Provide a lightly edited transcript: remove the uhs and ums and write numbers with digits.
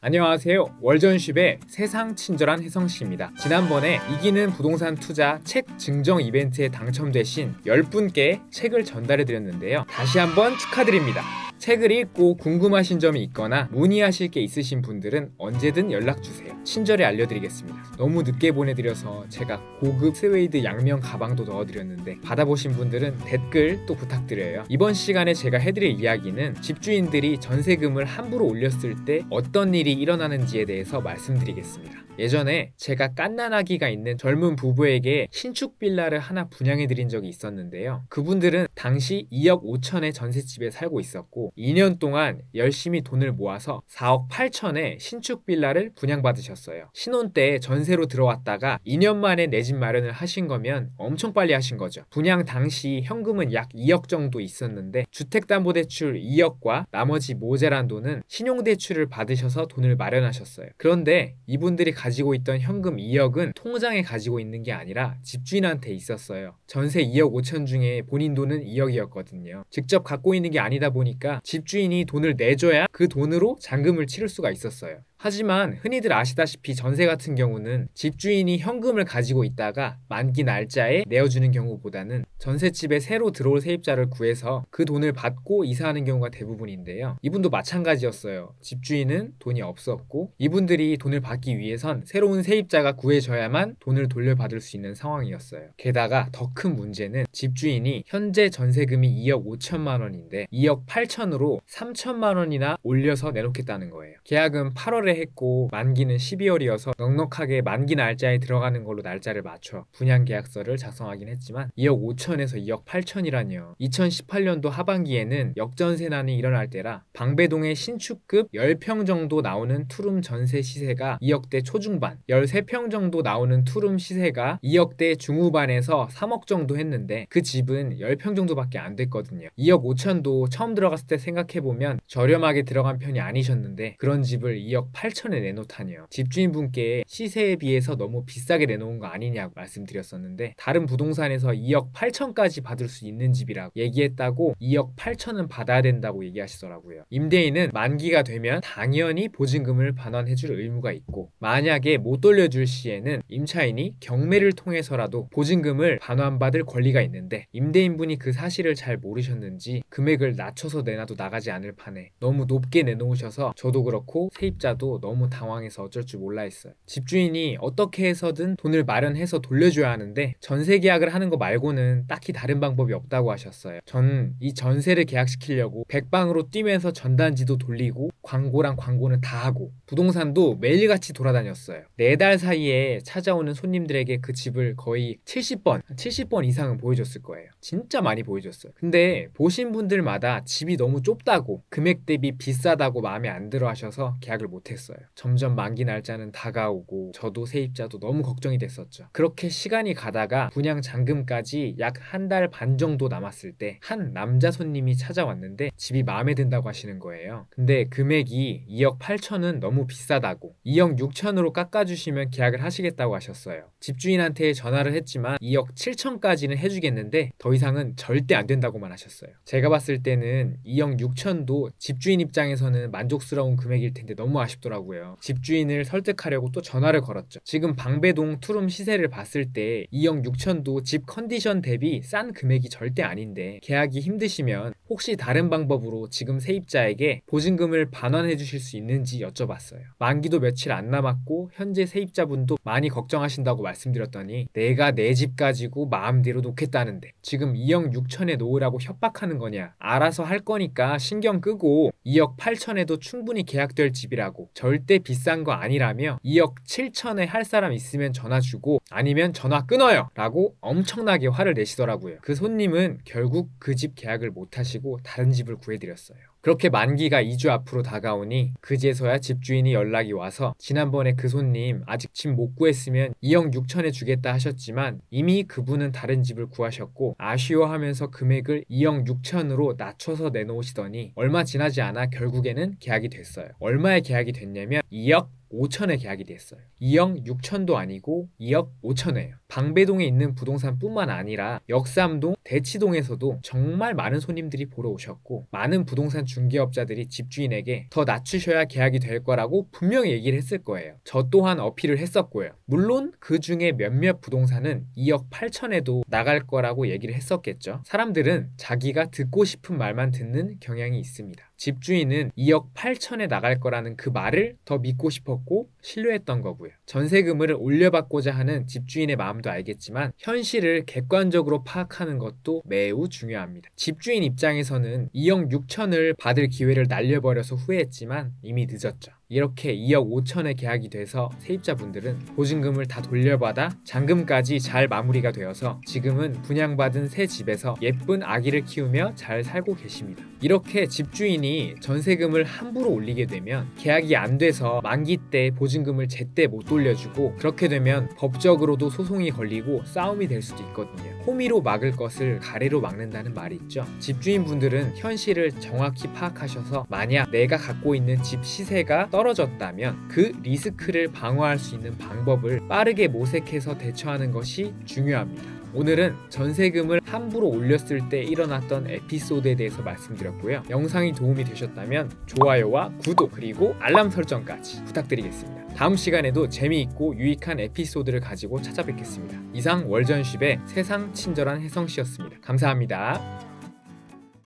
안녕하세요. 월전쉽의 세상 친절한 혜성씨입니다. 지난번에 이기는 부동산 투자 책 증정 이벤트에 당첨되신 10분께 책을 전달해드렸는데요. 다시 한번 축하드립니다. 책을 읽고 궁금하신 점이 있거나 문의하실 게 있으신 분들은 언제든 연락주세요. 친절히 알려드리겠습니다. 너무 늦게 보내드려서 제가 고급 스웨이드 양면 가방도 넣어드렸는데 받아보신 분들은 댓글 또 부탁드려요. 이번 시간에 제가 해드릴 이야기는 집주인들이 전세금을 함부로 올렸을 때 어떤 일이 일어나는지에 대해서 말씀드리겠습니다. 예전에 제가 갓난아기가 있는 젊은 부부에게 신축 빌라를 하나 분양해드린 적이 있었는데요. 그분들은 당시 2억 5천의 전셋집에 살고 있었고 2년 동안 열심히 돈을 모아서 4억 8천의 신축 빌라를 분양받으셨어요. 신혼 때 전세로 들어왔다가 2년 만에 내 집 마련을 하신 거면 엄청 빨리 하신 거죠. 분양 당시 현금은 약 2억 정도 있었는데 주택담보대출 2억과 나머지 모자란 돈은 신용대출을 받으셔서 돈을 마련하셨어요. 그런데 이분들이 가지고 있던 현금 2억은 통장에 가지고 있는 게 아니라 집주인한테 있었어요. 전세 2억 5천 중에 본인 돈은 2억이었거든요. 직접 갖고 있는 게 아니다 보니까 집주인이 돈을 내줘야 그 돈으로 잔금을 치를 수가 있었어요. 하지만 흔히들 아시다시피 전세 같은 경우는 집주인이 현금을 가지고 있다가 만기 날짜에 내어주는 경우보다는 전셋집에 새로 들어올 세입자를 구해서 그 돈을 받고 이사하는 경우가 대부분인데요. 이분도 마찬가지였어요. 집주인은 돈이 없었고 이분들이 돈을 받기 위해선 새로운 세입자가 구해져야만 돈을 돌려받을 수 있는 상황이었어요. 게다가 더 큰 문제는 집주인이 현재 전세금이 2억 5천만 원인데 2억 8천으로 3천만 원이나 올려서 내놓겠다는 거예요. 계약은 8월에 했고 만기는 12월이어서 넉넉하게 만기 날짜에 들어가는 걸로 날짜를 맞춰 분양계약서를 작성하긴 했지만 2억 5천에서 2억 8천이라뇨. 2018년도 하반기에는 역전세난이 일어날 때라 방배동의 신축급 10평 정도 나오는 투룸 전세 시세가 2억대 초중반, 13평 정도 나오는 투룸 시세가 2억대 중후반에서 3억 정도 했는데 그 집은 10평 정도밖에 안 됐거든요. 2억 5천도 처음 들어갔을 때 생각해보면 저렴하게 들어간 편이 아니셨는데 그런 집을 2억 8천에 내놓다니요. 집주인분께 시세에 비해서 너무 비싸게 내놓은 거 아니냐고 말씀드렸었는데 다른 부동산에서 2억 8천까지 받을 수 있는 집이라고 얘기했다고 2억 8천은 받아야 된다고 얘기하시더라고요. 임대인은 만기가 되면 당연히 보증금을 반환해줄 의무가 있고 만약에 못 돌려줄 시에는 임차인이 경매를 통해서라도 보증금을 반환받을 권리가 있는데 임대인분이 그 사실을 잘 모르셨는지 금액을 낮춰서 내놔도 나가지 않을 판에 너무 높게 내놓으셔서 저도 그렇고 세입자도 너무 당황해서 어쩔 줄 몰라 했어요. 집주인이 어떻게 해서든 돈을 마련해서 돌려줘야 하는데 전세 계약을 하는 거 말고는 딱히 다른 방법이 없다고 하셨어요. 전 이 전세를 계약시키려고 백방으로 뛰면서 전단지도 돌리고 광고랑 광고는 다 하고 부동산도 매일같이 돌아다녔어요. 4달 사이에 찾아오는 손님들에게 그 집을 거의 70번 이상은 보여줬을 거예요. 진짜 많이 보여줬어요. 근데 보신 분들마다 집이 너무 좁다고 금액 대비 비싸다고 마음에 안 들어 하셔서 계약을 못했어요. 점점 만기 날짜는 다가오고 저도 세입자도 너무 걱정이 됐었죠. 그렇게 시간이 가다가 분양 잔금까지 약 한 달 반 정도 남았을 때 한 남자 손님이 찾아왔는데 집이 마음에 든다고 하시는 거예요. 근데 금액이 2억 8천은 너무 비싸다고 2억 6천으로 깎아주시면 계약을 하시겠다고 하셨어요. 집주인한테 전화를 했지만 2억 7천까지는 해주겠는데 더 이상은 절대 안 된다고만 하셨어요. 제가 봤을 때는 2억 6천도 집주인 입장에서는 만족스러운 금액일 텐데 너무 아쉽더라고요. 집주인을 설득하려고 또 전화를 걸었죠. 지금 방배동 투룸 시세를 봤을 때 2억 6천도 집 컨디션 대비 싼 금액이 절대 아닌데 계약이 힘드시면 혹시 다른 방법으로 지금 세입자에게 보증금을 반환해 주실 수 있는지 여쭤봤어요. 만기도 며칠 안 남았고 현재 세입자분도 많이 걱정하신다고 말씀드렸더니 내가 내 집 가지고 마음대로 놓겠다는데 지금 2억 6천에 놓으라고 협박하는 거냐. 알아서 할 거니까 신경 끄고 2억 8천에도 충분히 계약될 집이라고 절대 비싼 거 아니라며 2억 7천에 할 사람 있으면 전화 주고 아니면 전화 끊어요 라고 엄청나게 화를 내시더라고요. 그 손님은 결국 그 집 계약을 못 하시고 다른 집을 구해드렸어요. 그렇게 만기가 2주 앞으로 다가오니 그제서야 집주인이 연락이 와서 지난번에 그 손님 아직 집 못 구했으면 2억 6천에 주겠다 하셨지만 이미 그분은 다른 집을 구하셨고 아쉬워하면서 금액을 2억 6천으로 낮춰서 내놓으시더니 얼마 지나지 않아 결국에는 계약이 됐어요. 얼마에 계약이 됐냐면 2억 5천에 계약이 됐어요. 2억 6천도 아니고 2억 5천이에요. 방배동에 있는 부동산뿐만 아니라 역삼동, 대치동에서도 정말 많은 손님들이 보러 오셨고 많은 부동산 중개업자들이 집주인에게 더 낮추셔야 계약이 될 거라고 분명히 얘기를 했을 거예요. 저 또한 어필을 했었고요. 물론 그 중에 몇몇 부동산은 2억 8천에도 나갈 거라고 얘기를 했었겠죠. 사람들은 자기가 듣고 싶은 말만 듣는 경향이 있습니다. 집주인은 2억 8천에 나갈 거라는 그 말을 더 믿고 싶었고 신뢰했던 거고요. 전세금을 올려받고자 하는 집주인의 마음도 알겠지만 현실을 객관적으로 파악하는 것도 매우 중요합니다. 집주인 입장에서는 2억 6천을 받을 기회를 날려버려서 후회했지만 이미 늦었죠. 이렇게 2억 5천에 계약이 돼서 세입자분들은 보증금을 다 돌려받아 잔금까지 잘 마무리가 되어서 지금은 분양받은 새 집에서 예쁜 아기를 키우며 잘 살고 계십니다. 이렇게 집주인이 전세금을 함부로 올리게 되면 계약이 안 돼서 만기 때 보증금을 제때 못 돌려주고 그렇게 되면 법적으로도 소송이 걸리고 싸움이 될 수도 있거든요. 호미로 막을 것을 가래로 막는다는 말이 있죠. 집주인분들은 현실을 정확히 파악하셔서 만약 내가 갖고 있는 집 시세가 떨어졌다면 그 리스크를 방어할 수 있는 방법을 빠르게 모색해서 대처하는 것이 중요합니다. 오늘은 전세금을 함부로 올렸을 때 일어났던 에피소드에 대해서 말씀드렸고요. 영상이 도움이 되셨다면 좋아요와 구독 그리고 알람 설정까지 부탁드리겠습니다. 다음 시간에도 재미있고 유익한 에피소드를 가지고 찾아뵙겠습니다. 이상 월전쉽의 세상 친절한 혜성씨였습니다. 감사합니다.